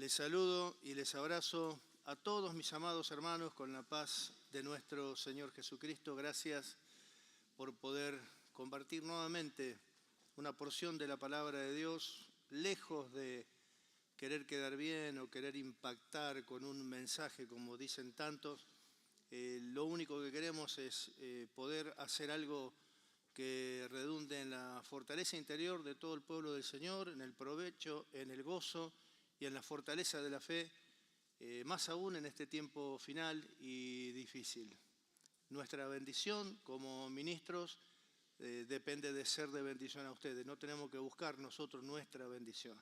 Les saludo y les abrazo a todos mis amados hermanos con la paz de nuestro Señor Jesucristo. Gracias por poder compartir nuevamente una porción de la palabra de Dios, lejos de querer quedar bien o querer impactar con un mensaje, como dicen tantos. Lo único que queremos es poder hacer algo que redunde en la fortaleza interior de todo el pueblo del Señor, en el provecho, en el gozo y en la fortaleza de la fe, más aún en este tiempo final y difícil. Nuestra bendición como ministros depende de ser de bendición a ustedes. No tenemos que buscar nosotros nuestra bendición.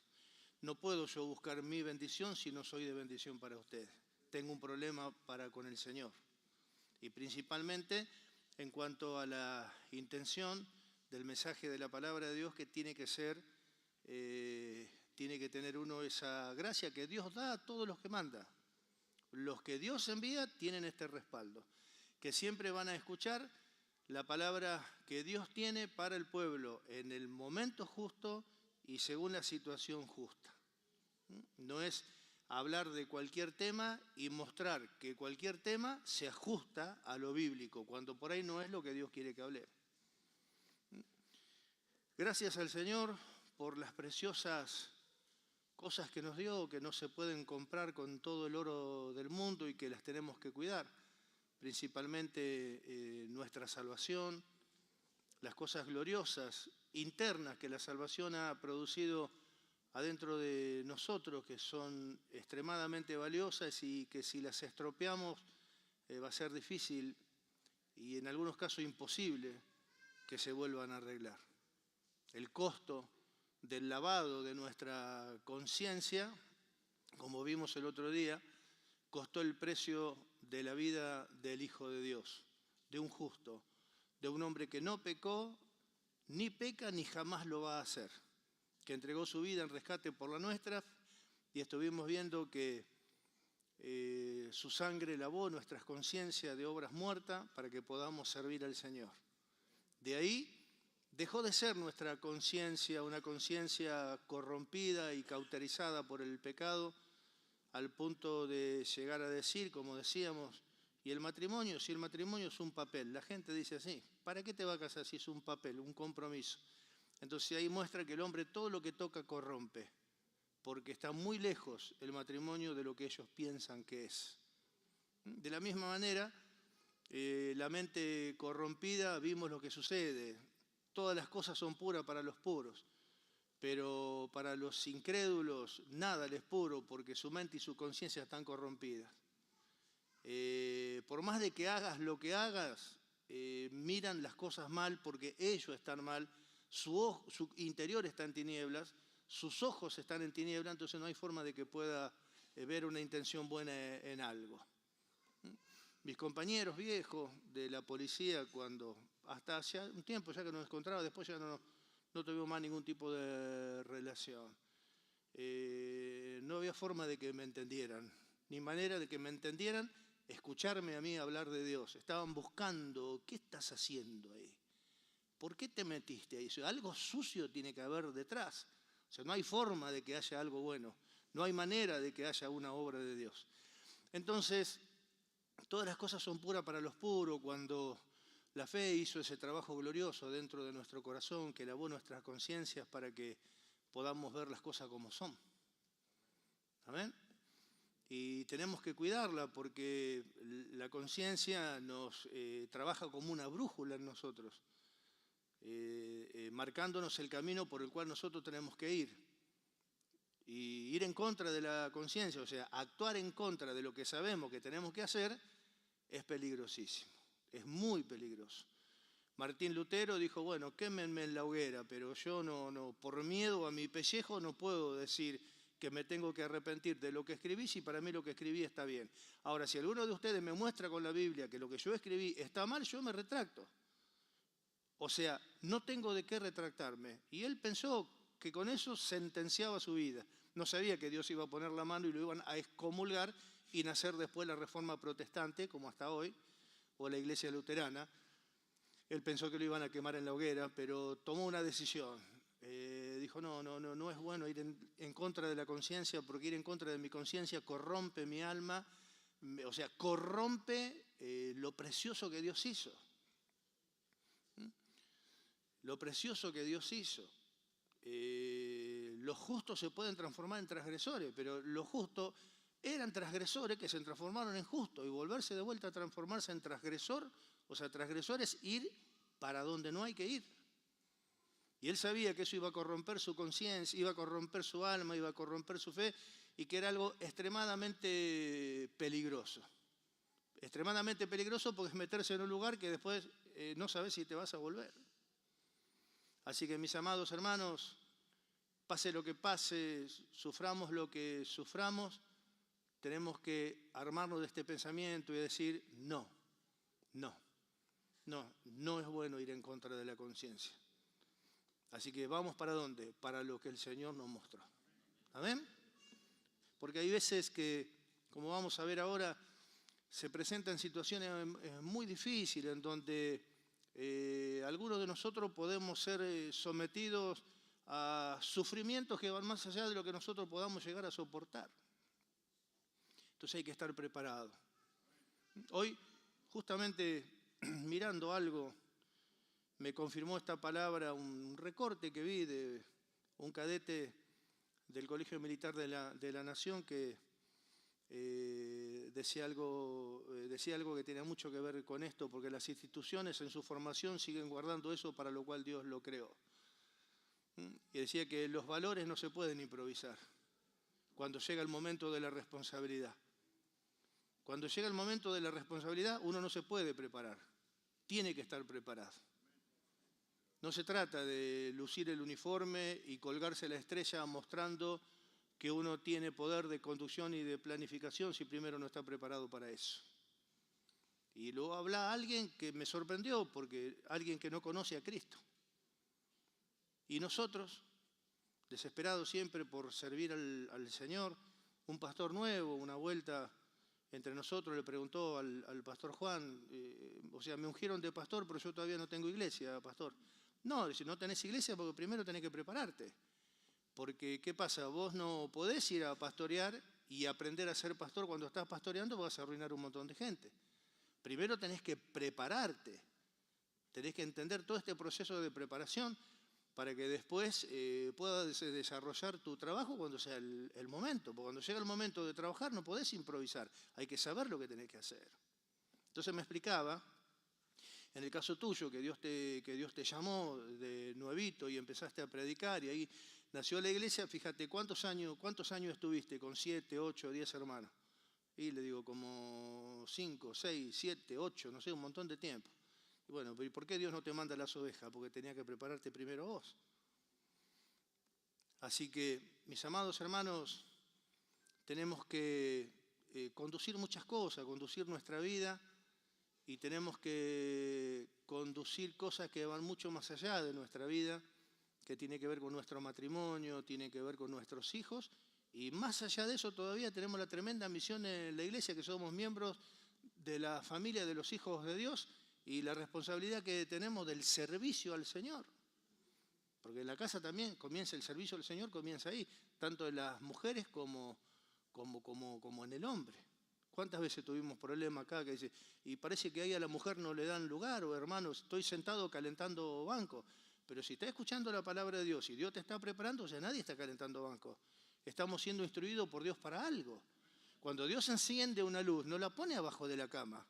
No puedo yo buscar mi bendición si no soy de bendición para ustedes. Tengo un problema con el Señor. Y principalmente en cuanto a la intención del mensaje de la palabra de Dios, que tiene que ser, tiene que tener uno esa gracia que Dios da a todos los que manda. Los que Dios envía tienen este respaldo, que siempre van a escuchar la palabra que Dios tiene para el pueblo en el momento justo y según la situación justa. No es hablar de cualquier tema y mostrar que cualquier tema se ajusta a lo bíblico, cuando por ahí no es lo que Dios quiere que hablemos. Gracias al Señor por las preciosas cosas que nos dio, que no se pueden comprar con todo el oro del mundo y que las tenemos que cuidar, principalmente nuestra salvación, las cosas gloriosas, internas que la salvación ha producido adentro de nosotros, que son extremadamente valiosas y que si las estropeamos va a ser difícil y en algunos casos imposible que se vuelvan a arreglar. El costo del lavado de nuestra conciencia, como vimos el otro día, costó el precio de la vida del Hijo de Dios, de un justo, de un hombre que no pecó, ni peca, ni jamás lo va a hacer, que entregó su vida en rescate por la nuestra, y estuvimos viendo que su sangre lavó nuestras conciencias de obras muertas para que podamos servir al Señor. De ahí dejó de ser nuestra conciencia una conciencia corrompida y cauterizada por el pecado, al punto de llegar a decir, como decíamos, ¿y el matrimonio? Si el matrimonio es un papel. La gente dice así, ¿para qué te vas a casar si es un papel, un compromiso? Entonces ahí muestra que el hombre todo lo que toca corrompe, porque está muy lejos el matrimonio de lo que ellos piensan que es. De la misma manera, la mente corrompida, vimos lo que sucede. Todas las cosas son puras para los puros, pero para los incrédulos nada les es puro, porque su mente y su conciencia están corrompidas. Por más de que hagas lo que hagas, miran las cosas mal porque ellos están mal, su interior está en tinieblas, sus ojos están en tinieblas, entonces no hay forma de que pueda ver una intención buena en algo. Mis compañeros viejos de la policía, cuando hasta hace un tiempo ya que nos encontraba, después ya no tuvimos más ningún tipo de relación. No había forma de que me entendieran, ni manera de que me entendieran escucharme a mí hablar de Dios. Estaban buscando, ¿qué estás haciendo ahí? ¿Por qué te metiste ahí? O sea, algo sucio tiene que haber detrás. O sea, no hay forma de que haya algo bueno. No hay manera de que haya una obra de Dios. Entonces, todas las cosas son puras para los puros. Cuando la fe hizo ese trabajo glorioso dentro de nuestro corazón, que lavó nuestras conciencias para que podamos ver las cosas como son. ¿Amén? Y tenemos que cuidarla porque la conciencia nos trabaja como una brújula en nosotros, marcándonos el camino por el cual nosotros tenemos que ir. Y ir en contra de la conciencia, o sea, actuar en contra de lo que sabemos que tenemos que hacer, es peligrosísimo, es muy peligroso. Martín Lutero dijo, bueno, quémenme en la hoguera, pero yo no, por miedo a mi pellejo no puedo decir que me tengo que arrepentir de lo que escribí si para mí lo que escribí está bien. Ahora, si alguno de ustedes me muestra con la Biblia que lo que yo escribí está mal, yo me retracto. O sea, no tengo de qué retractarme. Y él pensó que con eso sentenciaba su vida. No sabía que Dios iba a poner la mano y lo iban a excomulgar y nacer después la Reforma Protestante, como hasta hoy, o la Iglesia Luterana. Él pensó que lo iban a quemar en la hoguera, pero tomó una decisión. Dijo, dijo, no es bueno ir en contra de la conciencia, porque ir en contra de mi conciencia corrompe mi alma, o sea, corrompe lo precioso que Dios hizo. Lo precioso que Dios hizo. Los justos se pueden transformar en transgresores, pero los justos eran transgresores que se transformaron en justos, y volverse de vuelta a transformarse en transgresor, o sea, transgresor es ir para donde no hay que ir. Y él sabía que eso iba a corromper su conciencia, iba a corromper su alma, iba a corromper su fe, y que era algo extremadamente peligroso. Extremadamente peligroso porque es meterse en un lugar que después no sabes si te vas a volver. Así que, mis amados hermanos, pase lo que pase, suframos lo que suframos, tenemos que armarnos de este pensamiento y decir, no es bueno ir en contra de la conciencia. Así que vamos ¿para dónde? Para lo que el Señor nos mostró. ¿Amén? Porque hay veces que, como vamos a ver ahora, se presentan situaciones muy difíciles en donde algunos de nosotros podemos ser sometidos a sufrimientos que van más allá de lo que nosotros podamos llegar a soportar. Entonces hay que estar preparado. Hoy, justamente mirando algo, me confirmó esta palabra un recorte que vi de un cadete del Colegio Militar de la Nación que decía algo que tenía mucho que ver con esto, porque las instituciones en su formación siguen guardando eso para lo cual Dios lo creó. Y decía que los valores no se pueden improvisar cuando llega el momento de la responsabilidad. Cuando llega el momento de la responsabilidad, uno no se puede preparar, tiene que estar preparado. No se trata de lucir el uniforme y colgarse la estrella mostrando que uno tiene poder de conducción y de planificación si primero no está preparado para eso. Y luego habla alguien que me sorprendió, porque alguien que no conoce a Cristo. Y nosotros, desesperados siempre por servir al Señor, un pastor nuevo, una vuelta entre nosotros, le preguntó al pastor Juan, o sea, me ungieron de pastor, pero yo todavía no tengo iglesia, pastor. No, dice, no tenés iglesia porque primero tenés que prepararte. Porque, ¿qué pasa? Vos no podés ir a pastorear y aprender a ser pastor cuando estás pastoreando, vas a arruinar un montón de gente. Primero tenés que prepararte. Tenés que entender todo este proceso de preparación para que después puedas desarrollar tu trabajo cuando sea el momento. Porque cuando llega el momento de trabajar no podés improvisar, hay que saber lo que tenés que hacer. Entonces me explicaba, en el caso tuyo, que Dios te llamó de nuevito y empezaste a predicar y ahí nació la iglesia. Fíjate, ¿cuántos años estuviste con 7, 8, 10 hermanos? Y le digo, como 5, 6, 7, 8, no sé, un montón de tiempo. Y bueno, ¿y por qué Dios no te manda las ovejas? Porque tenía que prepararte primero vos. Así que, mis amados hermanos, tenemos que conducir muchas cosas, conducir nuestra vida, y tenemos que conducir cosas que van mucho más allá de nuestra vida, que tiene que ver con nuestro matrimonio, tiene que ver con nuestros hijos, y más allá de eso todavía tenemos la tremenda misión en la iglesia, que somos miembros de la familia de los hijos de Dios, y la responsabilidad que tenemos del servicio al Señor. Porque en la casa también comienza el servicio al Señor, comienza ahí, tanto en las mujeres como en el hombre. ¿Cuántas veces tuvimos problemas acá que dice, y parece que ahí a la mujer no le dan lugar, o hermanos, estoy sentado calentando banco? Pero si está escuchando la palabra de Dios y Dios te está preparando, o sea, nadie está calentando banco. Estamos siendo instruidos por Dios para algo. Cuando Dios enciende una luz, no la pone abajo de la cama.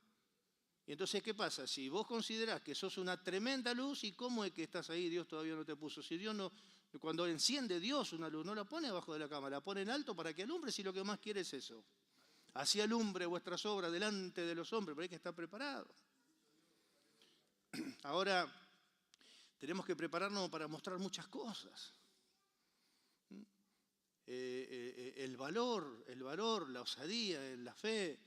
Y entonces, ¿qué pasa? Si vos considerás que sos una tremenda luz, ¿y cómo es que estás ahí? Dios todavía no te puso. Si Dios no, cuando enciende Dios una luz, no la pone abajo de la cama, la pone en alto para que alumbre, si lo que más quiere es eso. Así alumbre vuestras obras delante de los hombres, pero hay que estar preparado. Ahora, tenemos que prepararnos para mostrar muchas cosas. El valor, la osadía, la fe,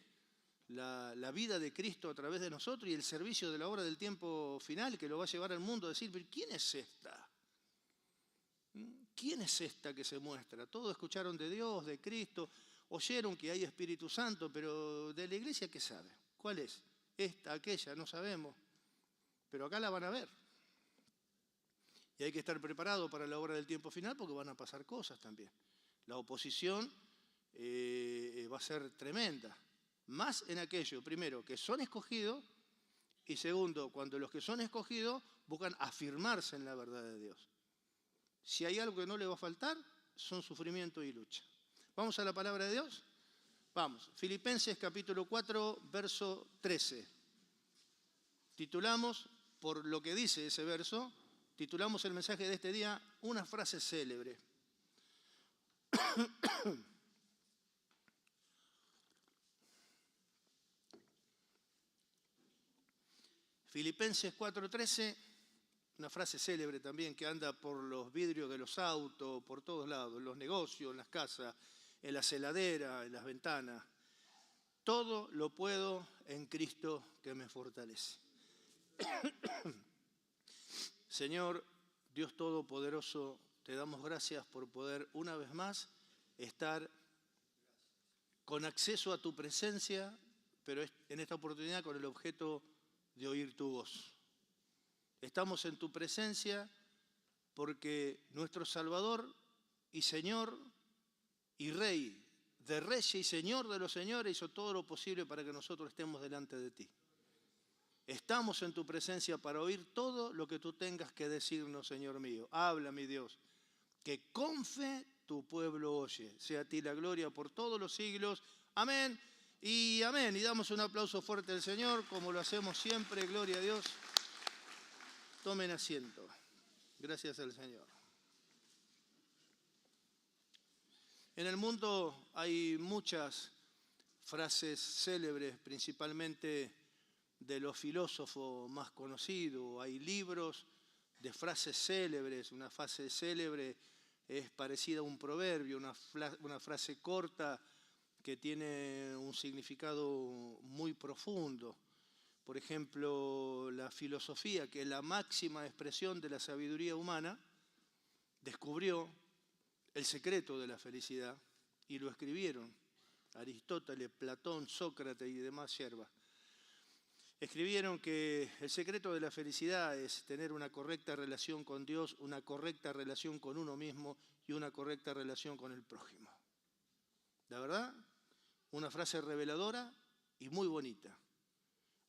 la vida de Cristo a través de nosotros y el servicio de la obra del tiempo final que lo va a llevar al mundo a decir, ¿pero quién es esta? ¿Quién es esta que se muestra? Todos escucharon de Dios, de Cristo, oyeron que hay Espíritu Santo, pero de la iglesia, ¿qué sabe? ¿Cuál es? Esta, aquella, no sabemos. Pero acá la van a ver. Y hay que estar preparado para la obra del tiempo final porque van a pasar cosas también. La oposición va a ser tremenda. Más en aquello, primero, que son escogidos, y segundo, cuando los que son escogidos buscan afirmarse en la verdad de Dios. Si hay algo que no le va a faltar, son sufrimiento y lucha. ¿Vamos a la palabra de Dios? Vamos. Filipenses capítulo 4, verso 13. Titulamos, por lo que dice ese verso, titulamos el mensaje de este día, una frase célebre. Filipenses 4:13, una frase célebre también que anda por los vidrios de los autos, por todos lados, en los negocios, en las casas, en las heladeras, en las ventanas. Todo lo puedo en Cristo que me fortalece. Señor, Dios Todopoderoso, te damos gracias por poder una vez más estar con acceso a tu presencia, pero en esta oportunidad con el objeto de oír tu voz. Estamos en tu presencia porque nuestro Salvador y Señor y Rey, de Reyes y Señor de los señores, hizo todo lo posible para que nosotros estemos delante de ti. Estamos en tu presencia para oír todo lo que tú tengas que decirnos, Señor mío. Habla, mi Dios, que con fe tu pueblo oye. Sea a ti la gloria por todos los siglos. Amén y amén. Y damos un aplauso fuerte al Señor, como lo hacemos siempre. Gloria a Dios. Tomen asiento. Gracias al Señor. En el mundo hay muchas frases célebres, principalmente de los filósofos más conocidos. Hay libros de frases célebres. Una frase célebre es parecida a un proverbio, una frase corta que tiene un significado muy profundo. Por ejemplo, la filosofía, que es la máxima expresión de la sabiduría humana, descubrió el secreto de la felicidad y lo escribieron Aristóteles, Platón, Sócrates y demás yerbas. Escribieron que el secreto de la felicidad es tener una correcta relación con Dios, una correcta relación con uno mismo y una correcta relación con el prójimo. La verdad, una frase reveladora y muy bonita.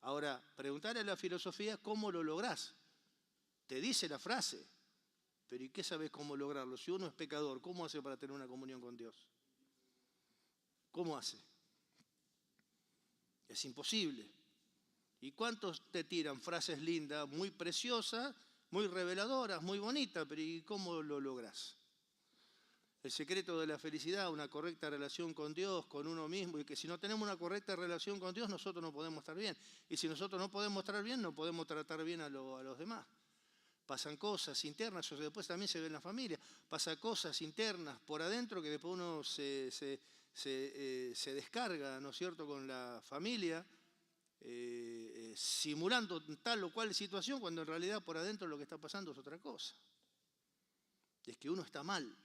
Ahora, preguntarle a la filosofía cómo lo lográs. Te dice la frase, pero ¿y qué sabes cómo lograrlo? Si uno es pecador, ¿cómo hace para tener una comunión con Dios? ¿Cómo hace? Es imposible. ¿Y cuántos te tiran frases lindas, muy preciosas, muy reveladoras, muy bonitas, pero ¿y cómo lo lográs? El secreto de la felicidad, una correcta relación con Dios, con uno mismo, y que si no tenemos una correcta relación con Dios, nosotros no podemos estar bien. Y si nosotros no podemos estar bien, no podemos tratar bien a los demás. Pasan cosas internas, o después también se ve en la familia, pasan cosas internas por adentro que después uno se descarga, ¿no es cierto?, con la familia, simulando tal o cual situación, cuando en realidad por adentro lo que está pasando es otra cosa. Es que uno está mal.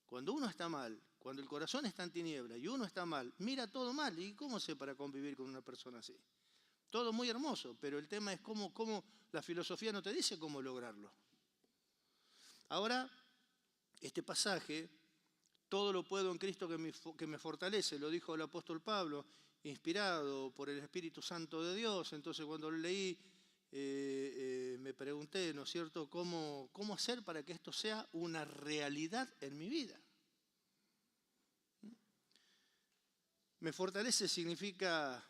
Cuando uno está mal, cuando el corazón está en tiniebla y uno está mal, mira todo mal. ¿Y cómo sé para convivir con una persona así? Todo muy hermoso, pero el tema es cómo la filosofía no te dice cómo lograrlo. Ahora, este pasaje, todo lo puedo en Cristo que me fortalece, lo dijo el apóstol Pablo, inspirado por el Espíritu Santo de Dios. Entonces cuando lo leí, me pregunté, ¿no es cierto?, ¿cómo hacer para que esto sea una realidad en mi vida? Me fortalece significa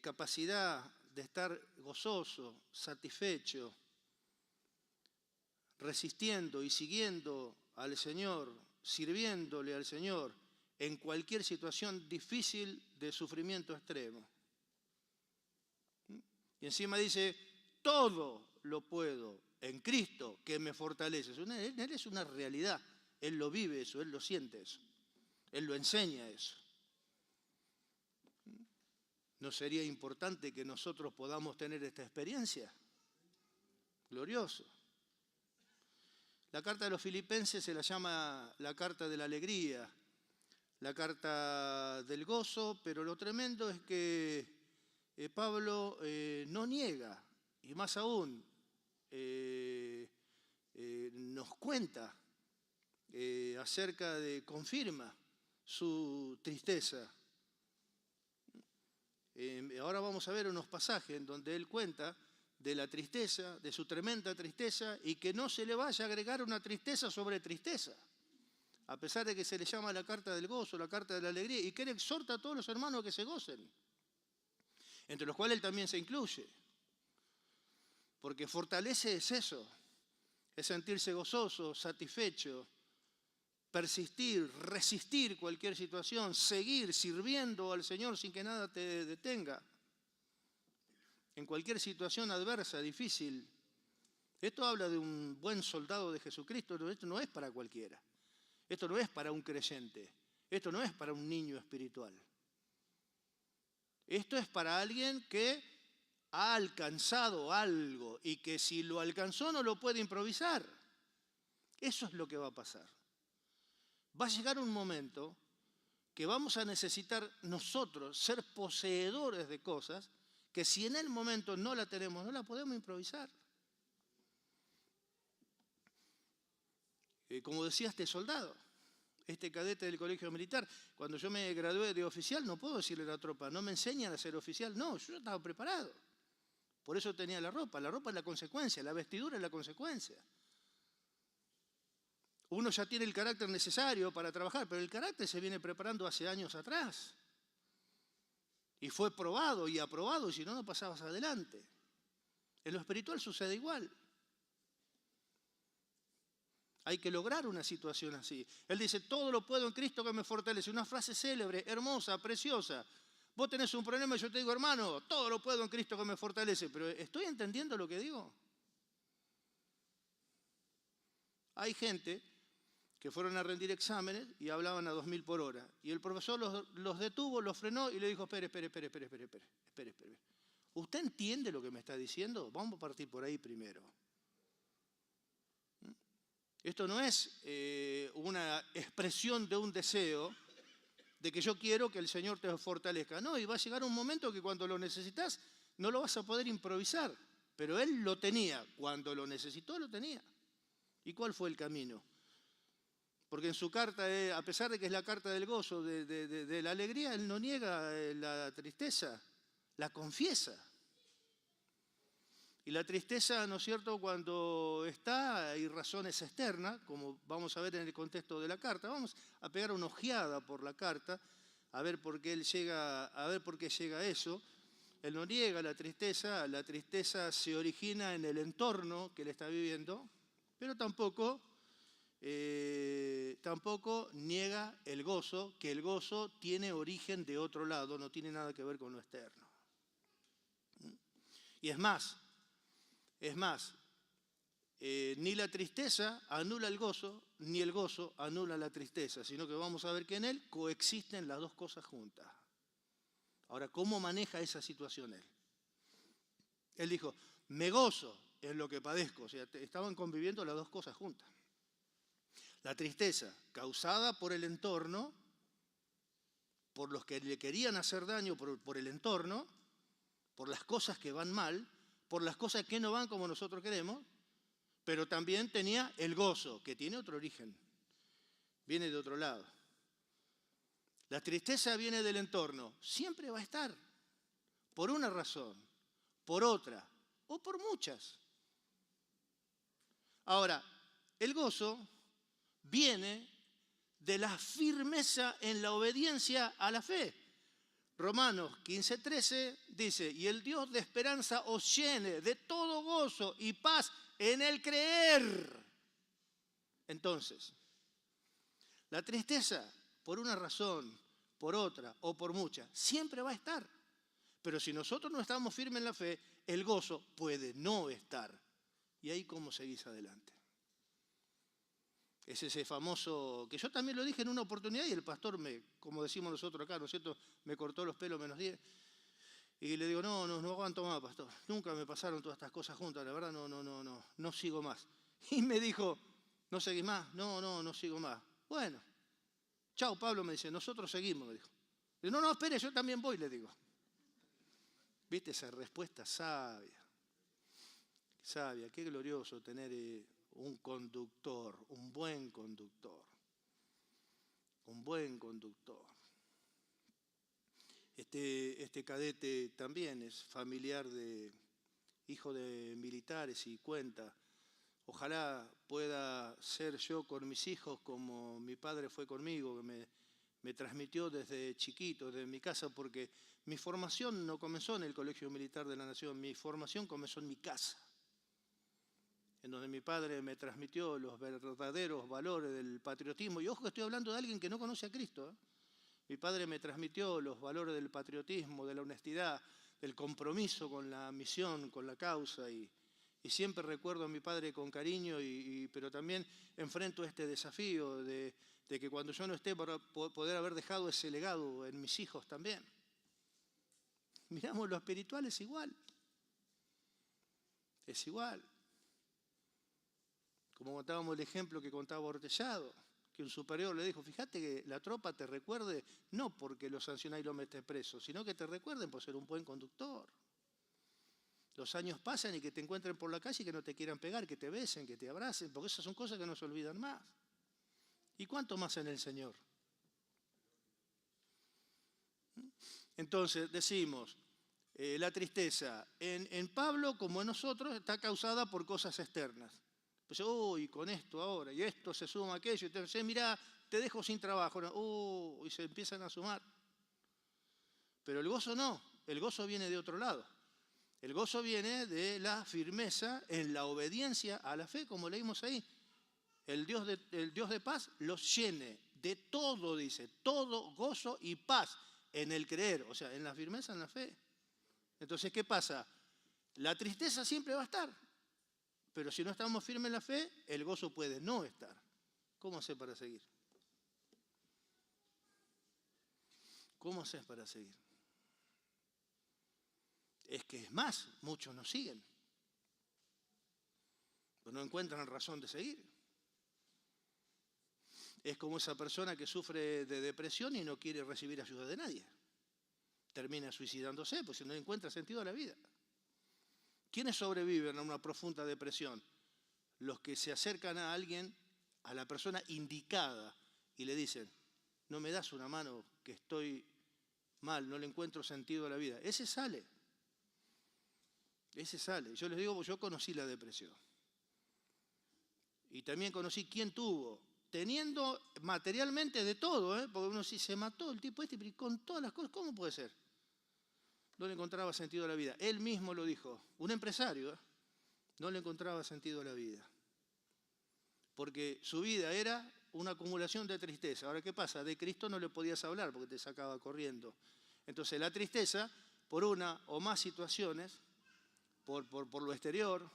capacidad de estar gozoso, satisfecho, resistiendo y siguiendo al Señor, sirviéndole al Señor en cualquier situación difícil de sufrimiento extremo. Y encima dice, todo lo puedo en Cristo que me fortalece. Él es una realidad, Él lo vive eso, Él lo siente eso, Él lo enseña eso. ¿No sería importante que nosotros podamos tener esta experiencia? Glorioso. La carta de los Filipenses se la llama la carta de la alegría, la carta del gozo, pero lo tremendo es que Pablo no niega, y más aún, nos cuenta confirma su tristeza. Ahora vamos a ver unos pasajes en donde él cuenta de la tristeza, de su tremenda tristeza, y que no se le vaya a agregar una tristeza sobre tristeza, a pesar de que se le llama la carta del gozo, la carta de la alegría, y que él exhorta a todos los hermanos a que se gocen, entre los cuales él también se incluye. Porque fortalece es eso, es sentirse gozoso, satisfecho, persistir, resistir cualquier situación, seguir sirviendo al Señor sin que nada te detenga. En cualquier situación adversa, difícil. Esto habla de un buen soldado de Jesucristo. Esto no es para cualquiera. Esto no es para un creyente. Esto no es para un niño espiritual. Esto es para alguien que ha alcanzado algo y que si lo alcanzó no lo puede improvisar. Eso es lo que va a pasar. Va a llegar un momento que vamos a necesitar nosotros ser poseedores de cosas que si en el momento no la tenemos, no la podemos improvisar. Como decía este soldado, este cadete del colegio militar, cuando yo me gradué de oficial, no puedo decirle a la tropa, no me enseñan a ser oficial. No, yo estaba preparado. Por eso tenía la ropa. La ropa es la consecuencia, la vestidura es la consecuencia. Uno ya tiene el carácter necesario para trabajar, pero el carácter se viene preparando hace años atrás. Y fue probado y aprobado, y si no, no pasabas adelante. En lo espiritual sucede igual. Hay que lograr una situación así. Él dice, todo lo puedo en Cristo que me fortalece. Una frase célebre, hermosa, preciosa. Vos tenés un problema y yo te digo, hermano, todo lo puedo en Cristo que me fortalece. Pero ¿estoy entendiendo lo que digo? Hay gente que fueron a rendir exámenes y hablaban a 2000 por hora. Y el profesor los detuvo, los frenó y le dijo, espere. ¿Usted entiende lo que me está diciendo? Vamos a partir por ahí primero. Esto no es una expresión de un deseo de que yo quiero que el Señor te fortalezca. No, y va a llegar un momento que cuando lo necesitas no lo vas a poder improvisar. Pero Él lo tenía. Cuando lo necesitó, lo tenía. ¿Y cuál fue el camino? Porque en su carta, a pesar de que es la carta del gozo, de la alegría, él no niega la tristeza, la confiesa. Y la tristeza, ¿no es cierto?, cuando está, hay razones externas, como vamos a ver en el contexto de la carta. Vamos a pegar una ojeada por la carta, a ver por qué llega a eso. Él no niega la tristeza se origina en el entorno que él está viviendo, pero tampoco niega el gozo, que el gozo tiene origen de otro lado, no tiene nada que ver con lo externo. Y es más, ni la tristeza anula el gozo, ni el gozo anula la tristeza, sino que vamos a ver que en él coexisten las dos cosas juntas. Ahora, ¿cómo maneja esa situación él? Él dijo, me gozo en lo que padezco, o sea, estaban conviviendo las dos cosas juntas. La tristeza causada por el entorno, por los que le querían hacer daño, por el entorno, por las cosas que van mal, por las cosas que no van como nosotros queremos, pero también tenía el gozo, que tiene otro origen, viene de otro lado. La tristeza viene del entorno, siempre va a estar, por una razón, por otra, o por muchas. Ahora, el gozo viene de la firmeza en la obediencia a la fe. Romanos 15:13 dice, y el Dios de esperanza os llene de todo gozo y paz en el creer. Entonces, la tristeza, por una razón, por otra o por muchas, siempre va a estar. Pero si nosotros no estamos firmes en la fe, el gozo puede no estar. ¿Y ahí cómo seguís adelante? Es ese famoso, que yo también lo dije en una oportunidad y el pastor, como decimos nosotros acá, ¿no es cierto?, me cortó los pelos menos 10. Y le digo, no aguanto más, pastor. Nunca me pasaron todas estas cosas juntas, la verdad no sigo más. Y me dijo, ¿no seguís más? No sigo más. Bueno, chao Pablo, me dice, nosotros seguimos, me dijo. Y no, espere, yo también voy, le digo. ¿Viste esa respuesta sabia? Sabia, qué glorioso tener un conductor, un buen conductor, un buen conductor. Este cadete también es familiar hijo de militares y cuenta. Ojalá pueda ser yo con mis hijos como mi padre fue conmigo, que me transmitió desde chiquito, desde mi casa, porque mi formación no comenzó en el Colegio Militar de la Nación, mi formación comenzó en mi casa, en donde mi padre me transmitió los verdaderos valores del patriotismo. Y ojo que estoy hablando de alguien que no conoce a Cristo, ¿eh? Mi padre me transmitió los valores del patriotismo, de la honestidad, del compromiso con la misión, con la causa. Y siempre recuerdo a mi padre con cariño, pero también enfrento este desafío de que cuando yo no esté, para poder haber dejado ese legado en mis hijos también. Miramos lo espiritual, es igual. Es igual. Como contábamos el ejemplo que contaba Ortellado, que un superior le dijo, fíjate que la tropa te recuerde, no porque lo sancionás y lo metes preso, sino que te recuerden por ser un buen conductor. Los años pasan y que te encuentren por la calle y que no te quieran pegar, que te besen, que te abracen, porque esas son cosas que no se olvidan más. ¿Y cuánto más en el Señor? Entonces decimos, la tristeza en Pablo como en nosotros está causada por cosas externas. Pues, uy, con esto ahora, y esto se suma a aquello, y te dice, mirá, te dejo sin trabajo, ¿no? Y se empiezan a sumar. Pero el gozo no, el gozo viene de otro lado. El gozo viene de la firmeza en la obediencia a la fe, como leímos ahí. El Dios de paz los llene de todo, dice, todo gozo y paz en el creer, o sea, en la firmeza, en la fe. Entonces, ¿qué pasa? La tristeza siempre va a estar, pero si no estamos firmes en la fe, el gozo puede no estar. ¿Cómo hacer para seguir? ¿Cómo haces para seguir? Es que es más, muchos nos siguen, pero no encuentran razón de seguir. Es como esa persona que sufre de depresión y no quiere recibir ayuda de nadie. Termina suicidándose, pues si no encuentra sentido a la vida. ¿Quiénes sobreviven a una profunda depresión? Los que se acercan a alguien, a la persona indicada, y le dicen, no me das una mano, que estoy mal, no le encuentro sentido a la vida. Ese sale. Ese sale. Yo les digo, yo conocí la depresión. Y también conocí quién tuvo, teniendo materialmente de todo, porque uno sí se mató el tipo pero con todas las cosas, ¿cómo puede ser? No le encontraba sentido a la vida. Él mismo lo dijo, un empresario, no le encontraba sentido a la vida. Porque su vida era una acumulación de tristeza. Ahora, ¿qué pasa? De Cristo no le podías hablar porque te sacaba corriendo. Entonces, la tristeza, por una o más situaciones, por lo exterior,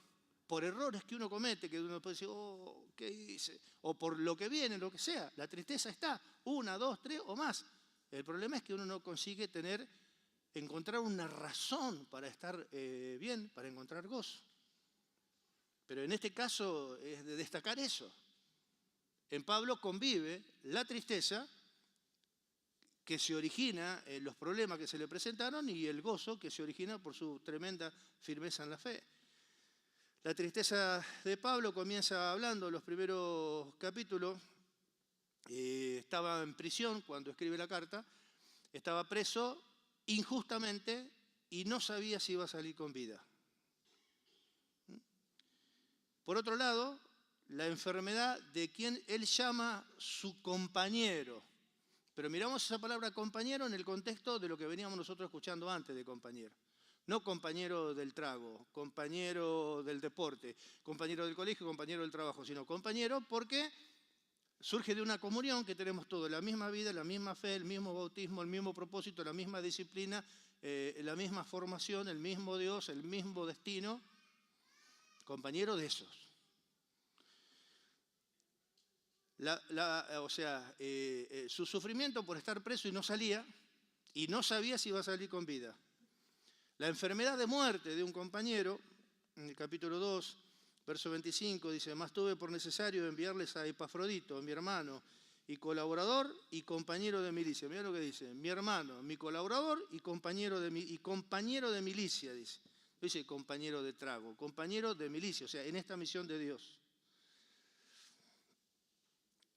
por errores que uno comete, que uno puede decir, oh, ¿qué hice? O por lo que viene, lo que sea. La tristeza está, 1, 2, 3 o más. El problema es que uno no consigue encontrar una razón para estar bien, para encontrar gozo. Pero en este caso es de destacar eso. En Pablo convive la tristeza que se origina en los problemas que se le presentaron y el gozo que se origina por su tremenda firmeza en la fe. La tristeza de Pablo comienza hablando en los primeros capítulos. Estaba en prisión cuando escribe la carta, estaba preso injustamente y no sabía si iba a salir con vida. Por otro lado, la enfermedad de quien él llama su compañero. Pero miramos esa palabra compañero en el contexto de lo que veníamos nosotros escuchando antes de compañero. No compañero del trago, compañero del deporte, compañero del colegio, compañero del trabajo, sino compañero porque surge de una comunión que tenemos todos, la misma vida, la misma fe, el mismo bautismo, el mismo propósito, la misma disciplina, la misma formación, el mismo Dios, el mismo destino. Compañero de esos. Su sufrimiento por estar preso y no salía, y no sabía si iba a salir con vida. La enfermedad de muerte de un compañero, en el capítulo 2, verso 25, dice, mas tuve por necesario enviarles a Epafrodito, mi hermano, y colaborador y compañero de milicia. Mira lo que dice, mi hermano, mi colaborador y compañero de milicia, dice. Dice compañero de trago, compañero de milicia, o sea, en esta misión de Dios.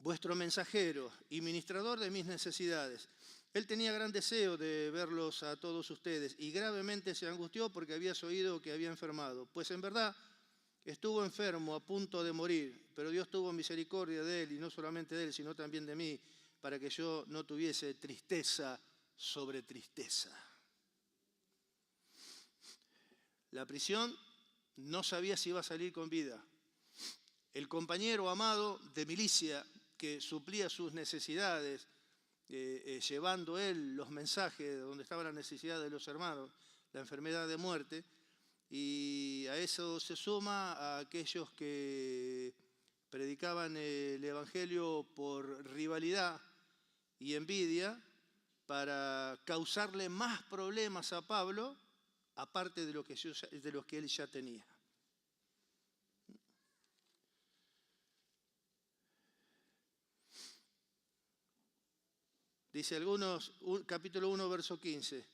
vuestro mensajero y ministrador de mis necesidades. Él tenía gran deseo de verlos a todos ustedes y gravemente se angustió porque habías oído que había enfermado. Pues en verdad estuvo enfermo, a punto de morir, pero Dios tuvo misericordia de él, y no solamente de él, sino también de mí, para que yo no tuviese tristeza sobre tristeza. La prisión, no sabía si iba a salir con vida. El compañero amado de milicia que suplía sus necesidades, llevando él los mensajes de donde estaba la necesidad de los hermanos, la enfermedad de muerte, y a eso se suma a aquellos que predicaban el Evangelio por rivalidad y envidia para causarle más problemas a Pablo, aparte de los que él ya tenía. Dice algunos, capítulo 1, verso 15,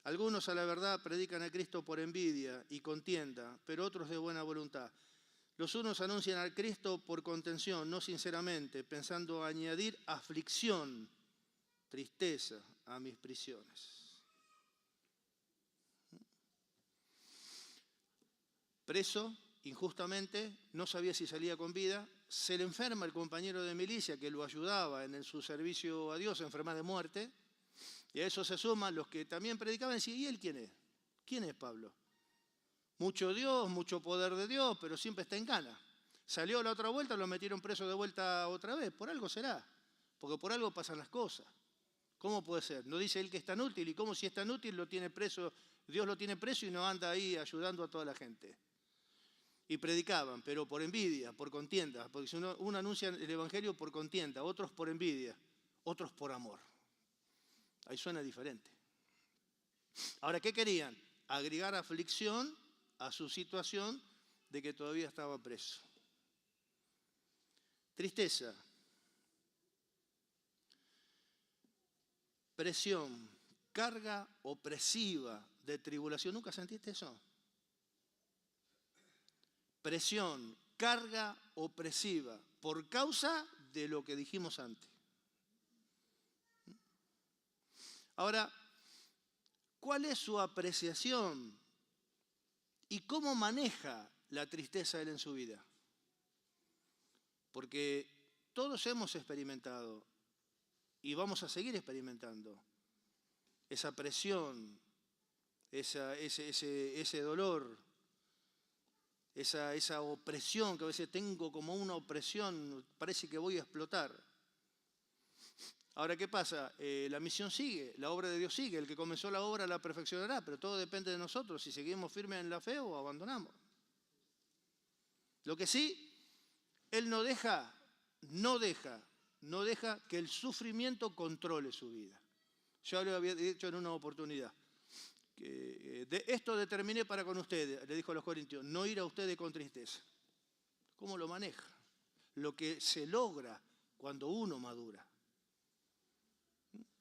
algunos a la verdad predican a Cristo por envidia y contienda, pero otros de buena voluntad. Los unos anuncian a Cristo por contención, no sinceramente, pensando añadir aflicción, tristeza a mis prisiones. Preso, injustamente, no sabía si salía con vida, se le enferma el compañero de milicia que lo ayudaba en su servicio a Dios, enferma de muerte, y a eso se suman los que también predicaban y decían, ¿y él quién es? ¿Quién es Pablo? Mucho Dios, mucho poder de Dios, pero siempre está en cana. Salió la otra vuelta, lo metieron preso de vuelta otra vez, por algo será, porque por algo pasan las cosas. ¿Cómo puede ser? No dice él que es tan útil, y cómo si es tan útil lo tiene preso, Dios lo tiene preso y no anda ahí ayudando a toda la gente. Y predicaban, pero por envidia, por contienda, porque si uno anuncia el Evangelio por contienda, otros por envidia, otros por amor. Ahí suena diferente. Ahora, ¿qué querían? Agregar aflicción a su situación de que todavía estaba preso. Tristeza, presión, carga opresiva de tribulación. ¿Nunca sentiste eso? Presión, carga opresiva, por causa de lo que dijimos antes. Ahora, ¿cuál es su apreciación y cómo maneja la tristeza él en su vida? Porque todos hemos experimentado y vamos a seguir experimentando esa presión, ese dolor, esa opresión que a veces tengo como una opresión, parece que voy a explotar. Ahora, ¿qué pasa? La misión sigue, la obra de Dios sigue, el que comenzó la obra la perfeccionará, pero todo depende de nosotros, si seguimos firmes en la fe o abandonamos. Lo que sí, Él no deja que el sufrimiento controle su vida. Yo lo había dicho en una oportunidad. De esto determiné para con ustedes, le dijo a los corintios, no ir a ustedes con tristeza. ¿Cómo lo maneja? Lo que se logra cuando uno madura.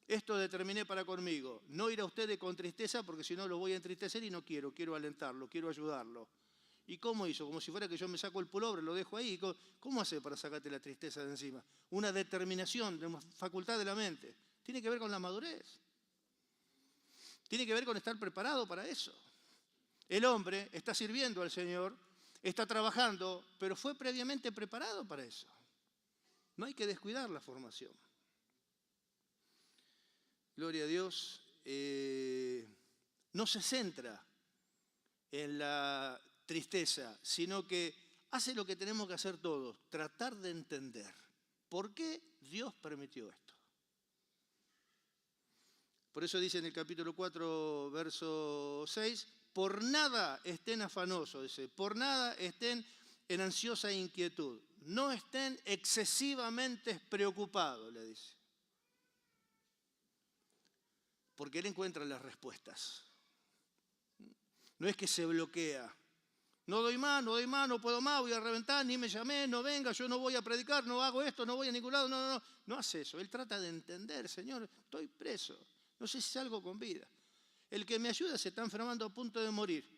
Esto determiné para conmigo, no ir a ustedes con tristeza porque si no lo voy a entristecer y no quiero alentarlo, quiero ayudarlo. ¿Y cómo hizo? Como si fuera que yo me saco el pullover, lo dejo ahí. ¿Cómo hace para sacarte la tristeza de encima? Una determinación, una facultad de la mente. Tiene que ver con la madurez. Tiene que ver con estar preparado para eso. El hombre está sirviendo al Señor, está trabajando, pero fue previamente preparado para eso. No hay que descuidar la formación. Gloria a Dios. No se centra en la tristeza, sino que hace lo que tenemos que hacer todos, tratar de entender por qué Dios permitió esto. Por eso dice en el capítulo 4, verso 6, por nada estén afanosos, dice, por nada estén en ansiosa inquietud, no estén excesivamente preocupados, le dice. Porque Él encuentra las respuestas. No es que se bloquea. No doy más, no puedo más, voy a reventar, ni me llamé, no venga, yo no voy a predicar, no hago esto, no voy a ningún lado, no hace eso. Él trata de entender, Señor, estoy preso, no sé si salgo con vida. El que me ayuda se está enfermando a punto de morir.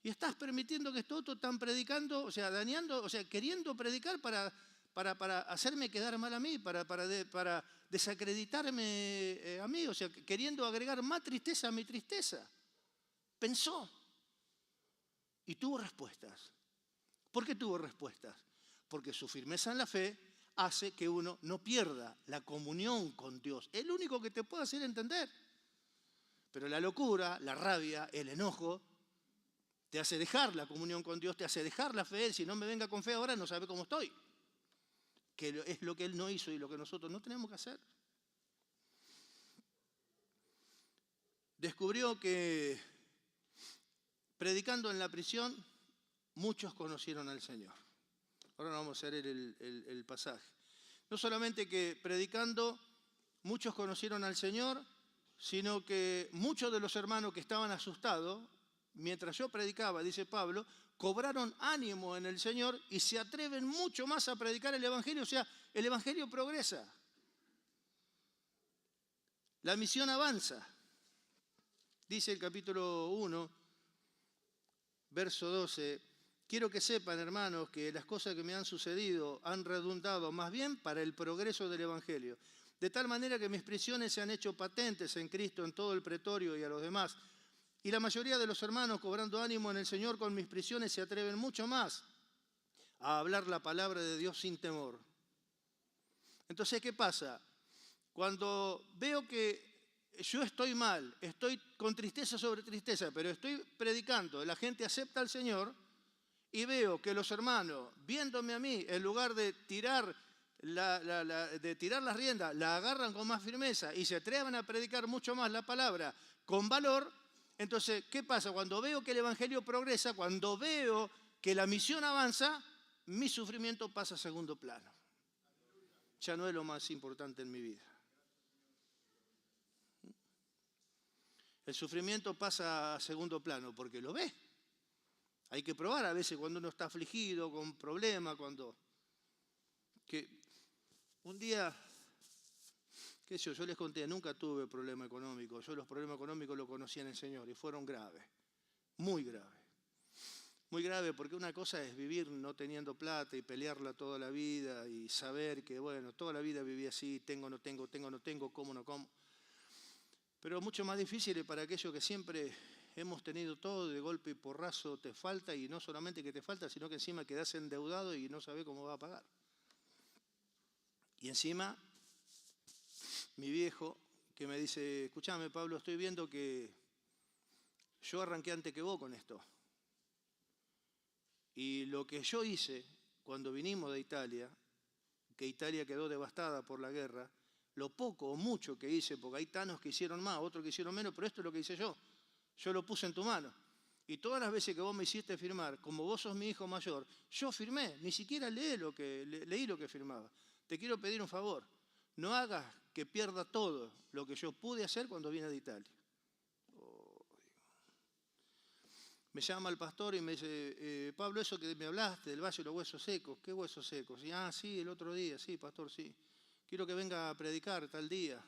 Y estás permitiendo que estos otros están predicando, o sea, dañando, o sea, queriendo predicar para para hacerme quedar mal a mí, para desacreditarme a mí, o sea, queriendo agregar más tristeza a mi tristeza. Pensó y tuvo respuestas. ¿Por qué tuvo respuestas? Porque su firmeza en la fe hace que uno no pierda la comunión con Dios. Es lo único que te puede hacer entender. Pero la locura, la rabia, el enojo, te hace dejar la comunión con Dios, te hace dejar la fe. Si no me venga con fe ahora, no sabe cómo estoy. Que es lo que Él no hizo y lo que nosotros no tenemos que hacer. Descubrió que predicando en la prisión, muchos conocieron al Señor. Ahora vamos a leer el pasaje. No solamente que predicando muchos conocieron al Señor, sino que muchos de los hermanos que estaban asustados, mientras yo predicaba, dice Pablo, cobraron ánimo en el Señor y se atreven mucho más a predicar el Evangelio. O sea, el Evangelio progresa. La misión avanza. Dice el capítulo 1, verso 12, quiero que sepan, hermanos, que las cosas que me han sucedido han redundado más bien para el progreso del Evangelio. De tal manera que mis prisiones se han hecho patentes en Cristo en todo el pretorio y a los demás. Y la mayoría de los hermanos, cobrando ánimo en el Señor con mis prisiones, se atreven mucho más a hablar la palabra de Dios sin temor. Entonces, ¿qué pasa? Cuando veo que yo estoy mal, estoy con tristeza sobre tristeza, pero estoy predicando, la gente acepta al Señor y veo que los hermanos, viéndome a mí, en lugar de tirar las riendas, la agarran con más firmeza y se atreven a predicar mucho más la palabra con valor. Entonces, ¿qué pasa? Cuando veo que el Evangelio progresa, cuando veo que la misión avanza, mi sufrimiento pasa a segundo plano. Ya no es lo más importante en mi vida. El sufrimiento pasa a segundo plano porque lo ve. Hay que probar a veces cuando uno está afligido, con problemas, que un día, qué sé yo les conté, nunca tuve problema económico. Yo los problemas económicos los conocí en el Señor y fueron graves, muy graves. Muy grave porque una cosa es vivir no teniendo plata y pelearla toda la vida y saber que, bueno, toda la vida viví así, tengo, no tengo, tengo, no tengo, como, no como. Pero mucho más difícil es para aquellos que siempre hemos tenido todo de golpe y porrazo, te falta, y no solamente que te falta, sino que encima quedás endeudado y no sabés cómo va a pagar. Y encima, mi viejo, que me dice, escuchame Pablo, estoy viendo que yo arranqué antes que vos con esto. Y lo que yo hice cuando vinimos de Italia, que Italia quedó devastada por la guerra, lo poco o mucho que hice, porque hay tanos que hicieron más, otros que hicieron menos, pero esto es lo que hice yo. Yo lo puse en tu mano. Y todas las veces que vos me hiciste firmar, como vos sos mi hijo mayor, yo firmé, ni siquiera leí lo que firmaba. Te quiero pedir un favor, no hagas que pierda todo lo que yo pude hacer cuando vine de Italia. Me llama el pastor y me dice, Pablo, eso que me hablaste del valle de los huesos secos, ¿qué huesos secos? Y, sí, el otro día, sí, pastor, sí. Quiero que venga a predicar tal día.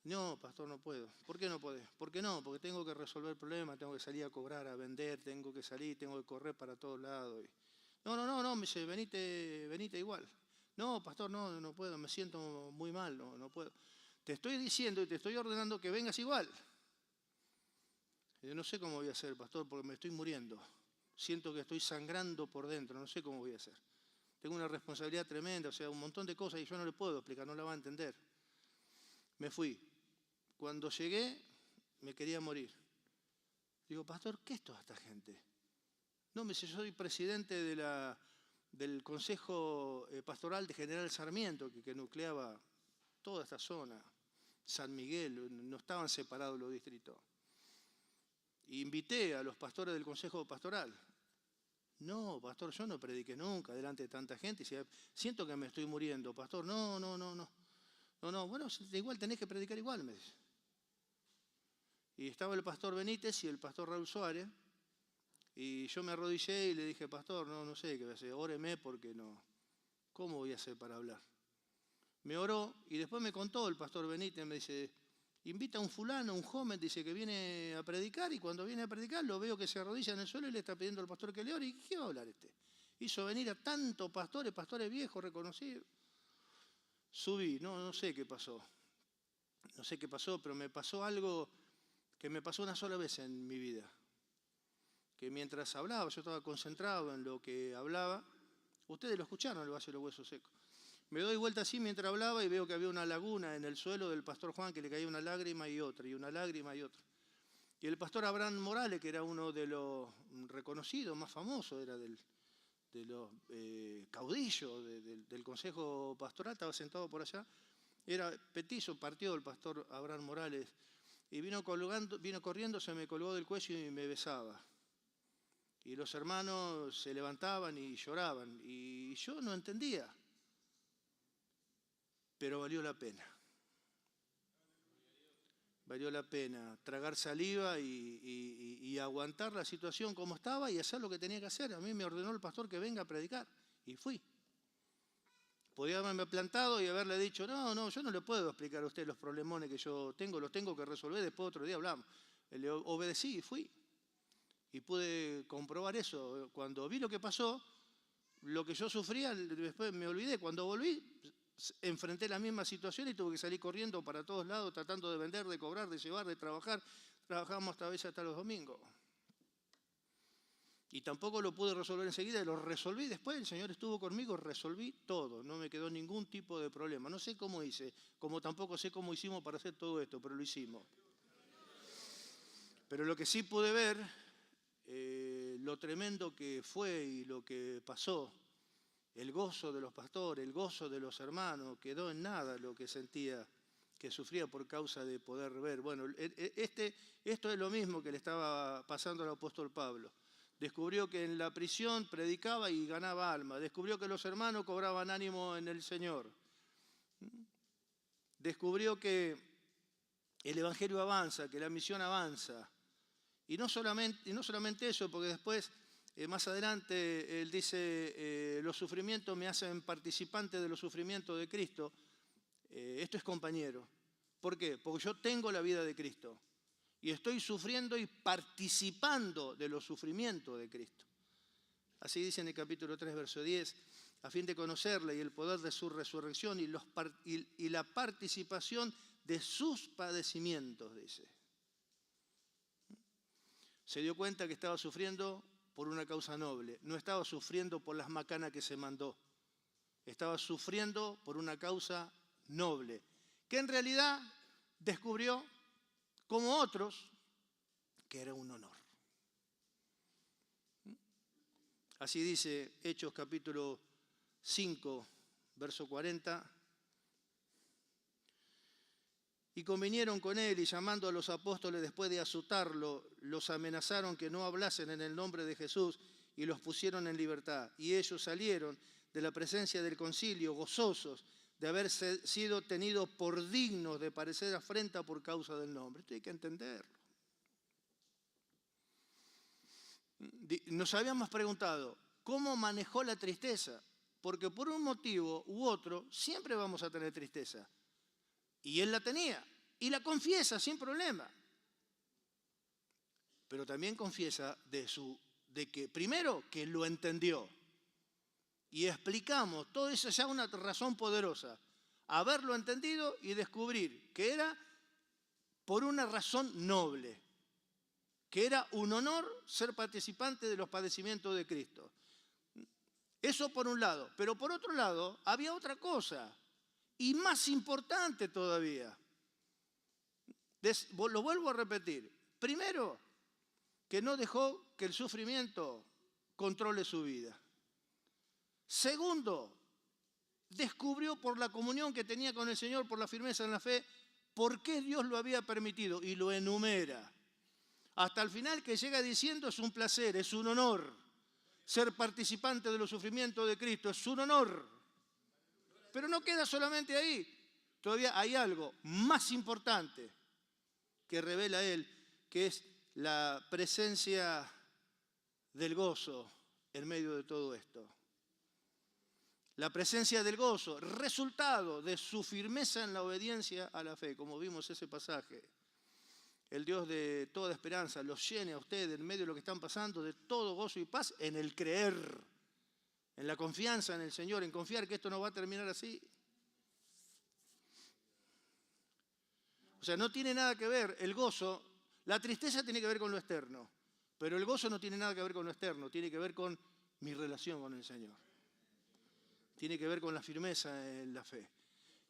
No, pastor, no puedo. ¿Por qué no podés? ¿Por qué no? Porque tengo que resolver problemas, tengo que salir a cobrar, a vender, tengo que salir, tengo que correr para todos lados. No, me dice, venite igual. No, pastor, no puedo, me siento muy mal, no puedo. Te estoy diciendo y te estoy ordenando que vengas igual. Yo no sé cómo voy a hacer, pastor, porque me estoy muriendo. Siento que estoy sangrando por dentro, no sé cómo voy a hacer. Tengo una responsabilidad tremenda, o sea, un montón de cosas y yo no le puedo explicar, no la va a entender. Me fui. Cuando llegué, me quería morir. Digo, pastor, ¿qué es toda esta gente? No, me dice, yo soy presidente del Consejo Pastoral de General Sarmiento, que nucleaba toda esta zona. San Miguel, no estaban separados los distritos. Y invité a los pastores del Consejo Pastoral. No, pastor, yo no prediqué nunca delante de tanta gente. Siento que me estoy muriendo, pastor. No. Bueno, igual tenés que predicar igual, me dice. Y estaba el pastor Benítez y el pastor Raúl Suárez. Y yo me arrodillé y le dije, pastor, no sé qué voy a hacer. Óreme porque no. ¿Cómo voy a hacer para hablar? Me oró y después me contó el pastor Benítez, me dice, invita a un fulano, un joven, dice que viene a predicar y cuando viene a predicar lo veo que se arrodilla en el suelo y le está pidiendo al pastor que le ore. ¿Y qué va a hablar este? Hizo venir a tantos pastores, pastores viejos, reconocidos. Subí, no sé qué pasó. No sé qué pasó, pero me pasó algo que me pasó una sola vez en mi vida. Que mientras hablaba, yo estaba concentrado en lo que hablaba. Ustedes lo escucharon, el Valle de los Huesos Secos. Me doy vuelta así mientras hablaba y veo que había una laguna en el suelo del pastor Juan, que le caía una lágrima y otra, y una lágrima y otra. Y el pastor Abraham Morales, que era uno de los reconocidos, más famosos, era de los caudillos del Consejo Pastoral, estaba sentado por allá, era petizo, partió el pastor Abraham Morales, y vino corriendo, se me colgó del cuello y me besaba. Y los hermanos se levantaban y lloraban, y yo no entendía, pero valió la pena. Valió la pena tragar saliva y aguantar la situación como estaba y hacer lo que tenía que hacer. A mí me ordenó el pastor que venga a predicar y fui. Podía haberme plantado y haberle dicho, no, yo no le puedo explicar a usted los problemones que yo tengo, los tengo que resolver, después otro día hablamos. Le obedecí y fui. Y pude comprobar eso. Cuando vi lo que pasó, lo que yo sufría, después me olvidé. Cuando volví, enfrenté la misma situación y tuve que salir corriendo para todos lados, tratando de vender, de cobrar, de llevar, de trabajar. Trabajamos esta vez hasta los domingos. Y tampoco lo pude resolver enseguida, lo resolví después, el Señor estuvo conmigo, resolví todo, no me quedó ningún tipo de problema. No sé cómo hice, como tampoco sé cómo hicimos para hacer todo esto, pero lo hicimos. Pero lo que sí pude ver, lo tremendo que fue y lo que pasó, el gozo de los pastores, el gozo de los hermanos, quedó en nada lo que sentía, que sufría por causa de poder ver. Bueno, esto es lo mismo que le estaba pasando al apóstol Pablo. Descubrió que en la prisión predicaba y ganaba alma. Descubrió que los hermanos cobraban ánimo en el Señor. Descubrió que el Evangelio avanza, que la misión avanza. Y no solamente eso, porque después, más adelante, él dice, los sufrimientos me hacen participante de los sufrimientos de Cristo. Esto es compañero. ¿Por qué? Porque yo tengo la vida de Cristo. Y estoy sufriendo y participando de los sufrimientos de Cristo. Así dice en el capítulo 3, verso 10, a fin de conocerle y el poder de su resurrección y la participación de sus padecimientos, dice. Se dio cuenta que estaba sufriendo por una causa noble, no estaba sufriendo por las macanas que se mandó, estaba sufriendo por una causa noble, que en realidad descubrió, como otros, que era un honor. Así dice Hechos capítulo 5, verso 40. Y convinieron con él y llamando a los apóstoles después de azotarlo, los amenazaron que no hablasen en el nombre de Jesús y los pusieron en libertad. Y ellos salieron de la presencia del concilio gozosos de haber sido tenidos por dignos de parecer afrenta por causa del nombre. Esto hay que entenderlo. Nos habíamos preguntado, ¿cómo manejó la tristeza? Porque por un motivo u otro siempre vamos a tener tristeza. Y él la tenía, y la confiesa sin problema. Pero también confiesa de que primero que lo entendió. Y explicamos, todo eso ya una razón poderosa. Haberlo entendido y descubrir que era por una razón noble. Que era un honor ser participante de los padecimientos de Cristo. Eso por un lado. Pero por otro lado, había otra cosa. Y más importante todavía. Lo vuelvo a repetir. Primero, que no dejó que el sufrimiento controle su vida. Segundo, descubrió por la comunión que tenía con el Señor, por la firmeza en la fe, por qué Dios lo había permitido. Y lo enumera. Hasta el final que llega diciendo es un placer, es un honor. Ser participante de los sufrimientos de Cristo es un honor. Pero no queda solamente ahí. Todavía hay algo más importante que revela él, que es la presencia del gozo en medio de todo esto. La presencia del gozo, resultado de su firmeza en la obediencia a la fe, como vimos ese pasaje. El Dios de toda esperanza los llene a ustedes en medio de lo que están pasando de todo gozo y paz en el creer. en la confianza en el Señor, en confiar que esto no va a terminar así. O sea, no tiene nada que ver el gozo, la tristeza tiene que ver con lo externo, pero el gozo no tiene nada que ver con lo externo, tiene que ver con mi relación con el Señor. Tiene que ver con la firmeza en la fe.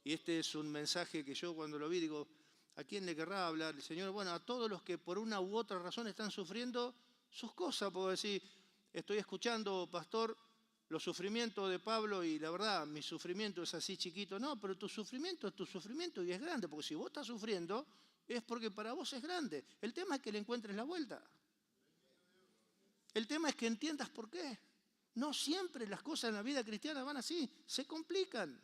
Y este es un mensaje que yo cuando lo vi digo, ¿a quién le querrá hablar el Señor? Bueno, a todos los que por una u otra razón están sufriendo sus cosas. Puedo decir, estoy escuchando, pastor, los sufrimientos de Pablo y la verdad, mi sufrimiento es así chiquito. No, pero tu sufrimiento es tu sufrimiento y es grande, porque si vos estás sufriendo es porque para vos es grande. El tema es que le encuentres la vuelta. El tema es que entiendas por qué. No siempre las cosas en la vida cristiana van así, se complican.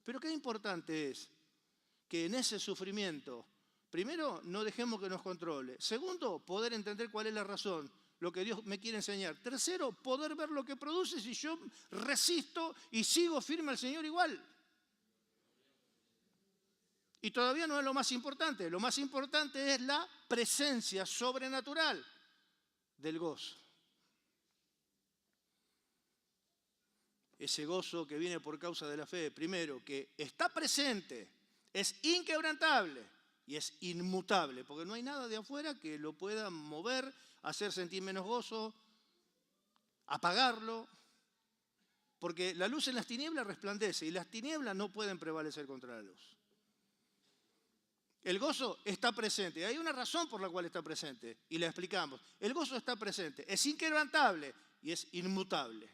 Pero qué importante es que en ese sufrimiento, primero, no dejemos que nos controle. Segundo, poder entender cuál es la razón, lo que Dios me quiere enseñar. Tercero, poder ver lo que produce si yo resisto y sigo firme al Señor igual. Y todavía no es lo más importante. Lo más importante es la presencia sobrenatural del gozo. Ese gozo que viene por causa de la fe, primero, que está presente, es inquebrantable y es inmutable, porque no hay nada de afuera que lo pueda mover, hacer sentir menos gozo, apagarlo, porque la luz en las tinieblas resplandece y las tinieblas no pueden prevalecer contra la luz. El gozo está presente, hay una razón por la cual está presente y la explicamos. El gozo está presente, es inquebrantable y es inmutable.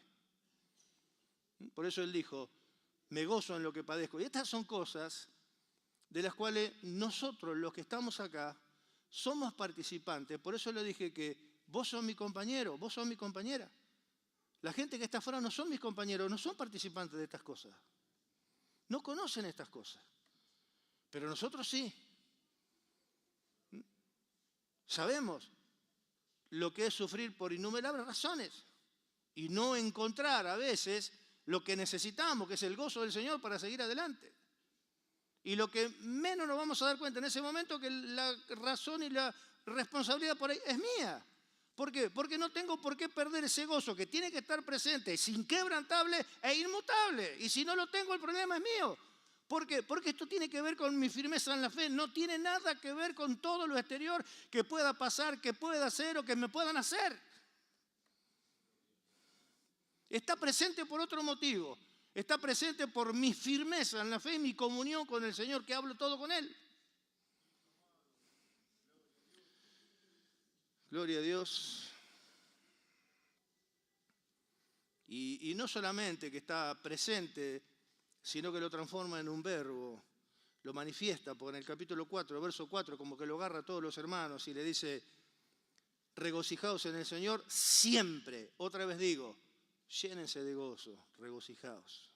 Por eso él dijo, me gozo en lo que padezco. Y estas son cosas de las cuales nosotros, los que estamos acá, somos participantes. Por eso le dije que vos sos mi compañero, vos sos mi compañera. La gente que está afuera no son mis compañeros, no son participantes de estas cosas. No conocen estas cosas. Pero nosotros sí. Sabemos lo que es sufrir por innumerables razones y no encontrar a veces lo que necesitamos, que es el gozo del Señor para seguir adelante. Y lo que menos nos vamos a dar cuenta en ese momento que la razón y la responsabilidad por ahí es mía. ¿Por qué? Porque no tengo por qué perder ese gozo que tiene que estar presente, es inquebrantable e inmutable. Y si no lo tengo, el problema es mío. ¿Por qué? Porque esto tiene que ver con mi firmeza en la fe. No tiene nada que ver con todo lo exterior que pueda pasar, que pueda hacer o que me puedan hacer. Está presente por otro motivo. Está presente por mi firmeza en la fe y mi comunión con el Señor, que hablo todo con Él. Gloria a Dios. Y no solamente que está presente, sino que lo transforma en un verbo, lo manifiesta, porque en el capítulo 4, verso 4, como que lo agarra a todos los hermanos y le dice, regocijaos en el Señor siempre. Otra vez digo, llénense de gozo, regocijaos.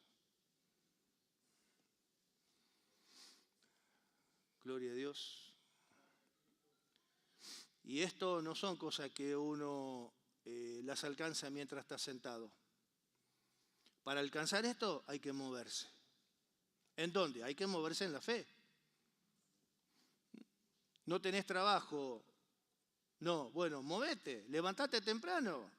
Gloria a Dios. Y esto no son cosas que uno las alcanza mientras está sentado. Para alcanzar esto hay que moverse. ¿En dónde? Hay que moverse en la fe. ¿No tenés trabajo? No, bueno, movete, levantate temprano,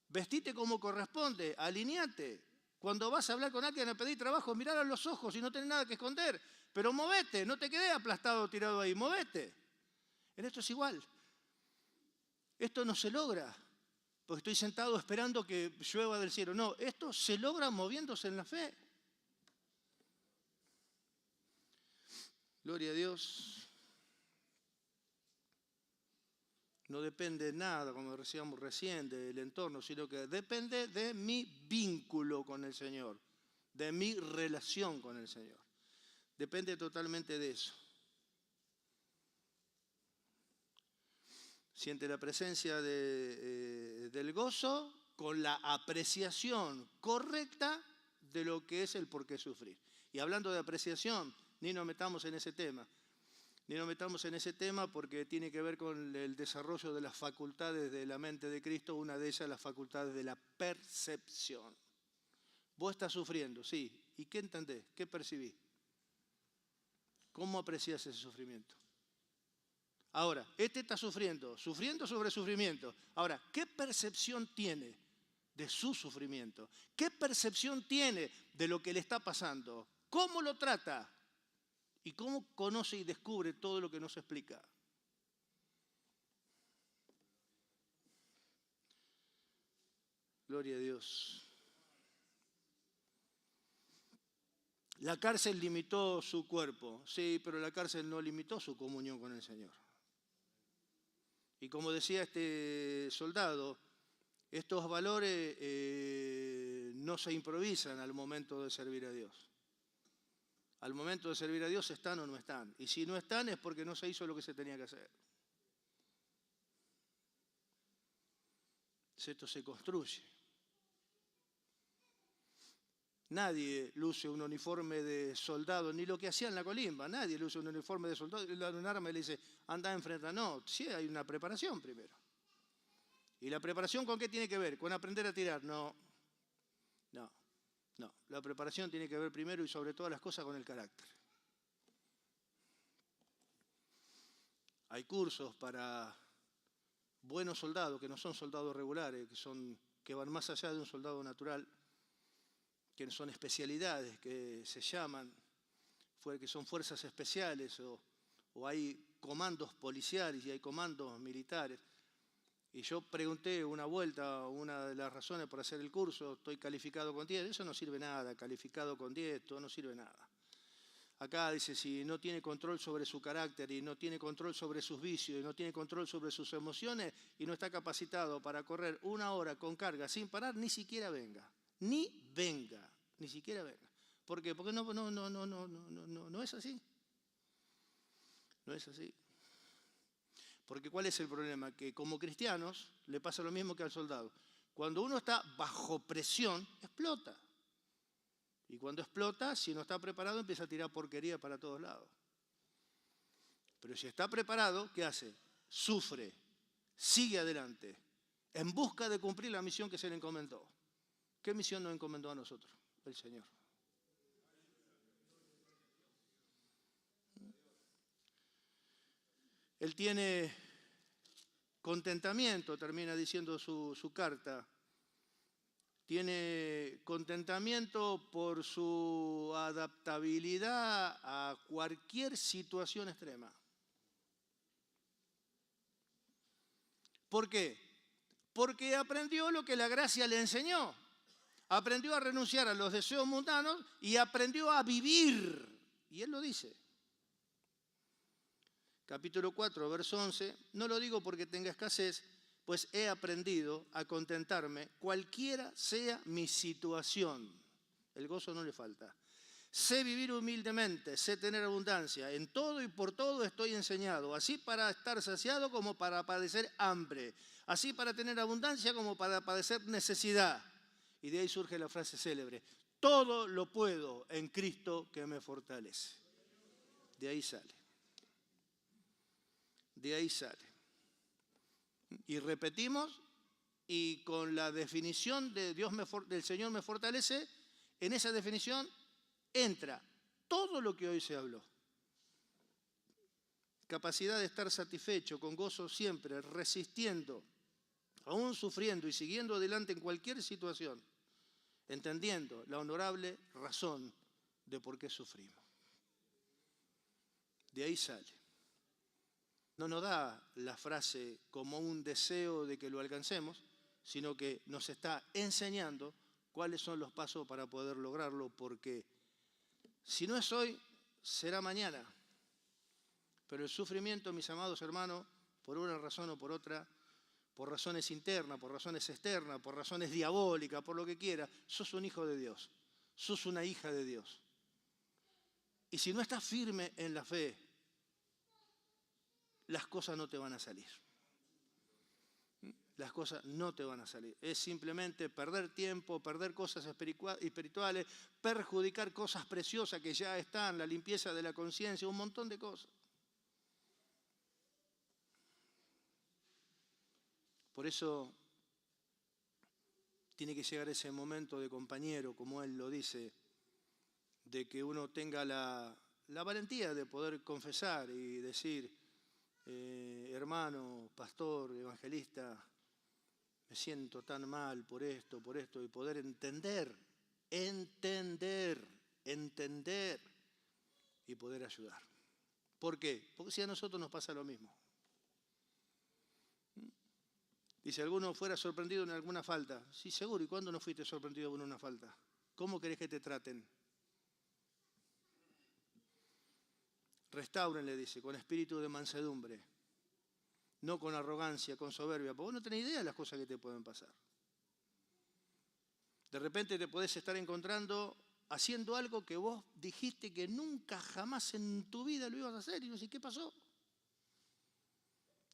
vestite como corresponde, alineate. Cuando vas a hablar con alguien a pedir trabajo, mirar a los ojos y no tenés nada que esconder. Pero movete, no te quedes aplastado tirado ahí, movete. En esto es igual. Esto no se logra porque estoy sentado esperando que llueva del cielo. No, esto se logra moviéndose en la fe. Gloria a Dios. No depende de nada, como decíamos recién, del entorno, sino que depende de mi vínculo con el Señor, de mi relación con el Señor. Depende totalmente de eso. Siente la presencia del gozo con la apreciación correcta de lo que es el por qué sufrir. Y hablando de apreciación, ni nos metamos en ese tema. Ni nos metamos en ese tema porque tiene que ver con el desarrollo de las facultades de la mente de Cristo, una de ellas las facultades de la percepción. Vos estás sufriendo, sí. ¿Y qué entendés? ¿Qué percibís? ¿Cómo apreciás ese sufrimiento? Ahora, este está sufriendo sobre sufrimiento. Ahora, ¿qué percepción tiene de su sufrimiento? ¿Qué percepción tiene de lo que le está pasando? ¿Cómo lo trata? ¿Y cómo conoce y descubre todo lo que nos explica? Gloria a Dios. La cárcel limitó su cuerpo, sí, pero la cárcel no limitó su comunión con el Señor. Y como decía este soldado, estos valores no se improvisan al momento de servir a Dios. Al momento de servir a Dios están o no están. Y si no están es porque no se hizo lo que se tenía que hacer. Esto se construye. Nadie luce un uniforme de soldado, ni lo que hacía en la colimba. Nadie luce un uniforme de soldado y le da un arma y le dice, anda a enfrentar. No, sí hay una preparación primero. ¿Y la preparación con qué tiene que ver? ¿Con aprender a tirar? No. La preparación tiene que ver primero y sobre todas las cosas con el carácter. Hay cursos para buenos soldados, que no son soldados regulares, que van más allá de un soldado natural, que son especialidades que se llaman, que son fuerzas especiales o hay comandos policiales y hay comandos militares. Y yo pregunté una vuelta, una de las razones por hacer el curso, estoy calificado con 10, eso no sirve nada, calificado con 10, todo no sirve nada. Acá dice, si no tiene control sobre su carácter y no tiene control sobre sus vicios y no tiene control sobre sus emociones y no está capacitado para correr 1 hora con carga sin parar, ni siquiera venga. Ni siquiera venga. ¿Por qué? Porque no es así. No es así. Porque ¿cuál es el problema? Que como cristianos le pasa lo mismo que al soldado. Cuando uno está bajo presión, explota. Y cuando explota, si no está preparado, empieza a tirar porquería para todos lados. Pero si está preparado, ¿qué hace? Sufre, sigue adelante, en busca de cumplir la misión que se le encomendó. ¿Qué misión nos encomendó a nosotros? El Señor. Él tiene contentamiento, termina diciendo su carta. Tiene contentamiento por su adaptabilidad a cualquier situación extrema. ¿Por qué? Porque aprendió lo que la gracia le enseñó. Aprendió a renunciar a los deseos mundanos y aprendió a vivir. Y él lo dice. Capítulo 4, verso 11, no lo digo porque tenga escasez, pues he aprendido a contentarme cualquiera sea mi situación. El gozo no le falta. Sé vivir humildemente, sé tener abundancia. En todo y por todo estoy enseñado, así para estar saciado como para padecer hambre, así para tener abundancia como para padecer necesidad. Y de ahí surge la frase célebre, todo lo puedo en Cristo que me fortalece. De ahí sale. De ahí sale. Y repetimos, y con la definición de del Señor me fortalece, en esa definición entra todo lo que hoy se habló. Capacidad de estar satisfecho, con gozo siempre, resistiendo, aún sufriendo y siguiendo adelante en cualquier situación, entendiendo la honorable razón de por qué sufrimos. De ahí sale. No nos da la frase como un deseo de que lo alcancemos, sino que nos está enseñando cuáles son los pasos para poder lograrlo, porque si no es hoy, será mañana. Pero el sufrimiento, mis amados hermanos, por una razón o por otra, por razones internas, por razones externas, por razones diabólicas, por lo que quiera, sos un hijo de Dios, sos una hija de Dios. Y si no estás firme en la fe, las cosas no te van a salir. Las cosas no te van a salir. Es simplemente perder tiempo, perder cosas espirituales, perjudicar cosas preciosas que ya están, la limpieza de la conciencia, un montón de cosas. Por eso tiene que llegar ese momento de compañero, como él lo dice, de que uno tenga la valentía de poder confesar y decir, hermano, pastor, evangelista, me siento tan mal por esto, y poder entender y poder ayudar. ¿Por qué? Porque si a nosotros nos pasa lo mismo. Dice, ¿alguno fuera sorprendido en alguna falta? Sí, seguro. ¿Y cuándo no fuiste sorprendido con una falta? ¿Cómo querés que te traten? Restáurenle, dice, con espíritu de mansedumbre, no con arrogancia, con soberbia, porque vos no tenés idea de las cosas que te pueden pasar. De repente te podés estar encontrando haciendo algo que vos dijiste que nunca jamás en tu vida lo ibas a hacer y no sé qué pasó.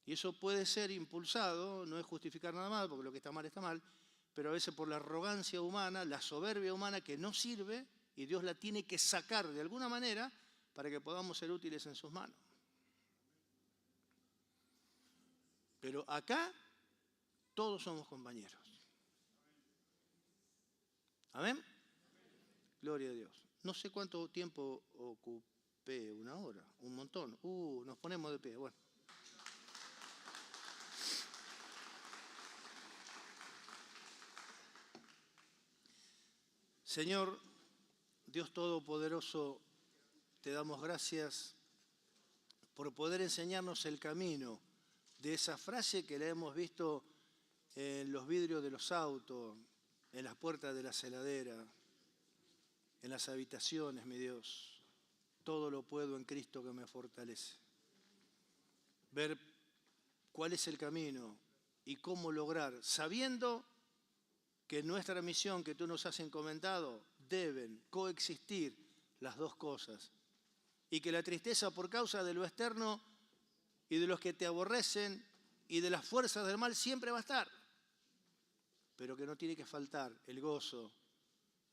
Y eso puede ser impulsado, no es justificar nada más, porque lo que está mal, pero a veces por la arrogancia humana, la soberbia humana que no sirve y Dios la tiene que sacar de alguna manera para que podamos ser útiles en sus manos. Pero acá todos somos compañeros. ¿Amén? Gloria a Dios. No sé cuánto tiempo ocupé, 1 hora, un montón. Nos ponemos de pie, bueno. Señor, Dios Todopoderoso, te damos gracias por poder enseñarnos el camino de esa frase que la hemos visto en los vidrios de los autos, en las puertas de la heladera, en las habitaciones, mi Dios. Todo lo puedo en Cristo que me fortalece. Ver cuál es el camino y cómo lograr, sabiendo que en nuestra misión que tú nos has encomendado deben coexistir las dos cosas. Y que la tristeza por causa de lo externo y de los que te aborrecen y de las fuerzas del mal siempre va a estar. Pero que no tiene que faltar el gozo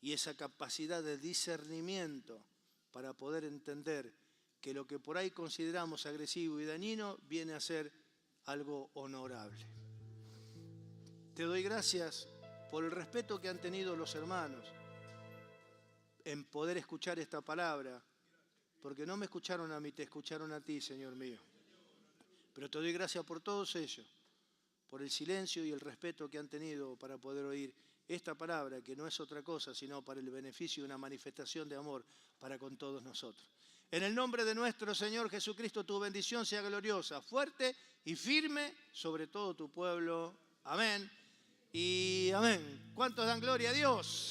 y esa capacidad de discernimiento para poder entender que lo que por ahí consideramos agresivo y dañino viene a ser algo honorable. Te doy gracias por el respeto que han tenido los hermanos en poder escuchar esta palabra, porque no me escucharon a mí, te escucharon a ti, Señor mío. Pero te doy gracias por todos ellos, por el silencio y el respeto que han tenido para poder oír esta palabra, que no es otra cosa, sino para el beneficio y una manifestación de amor para con todos nosotros. En el nombre de nuestro Señor Jesucristo, tu bendición sea gloriosa, fuerte y firme sobre todo tu pueblo. Amén y amén. ¿Cuántos dan gloria a Dios?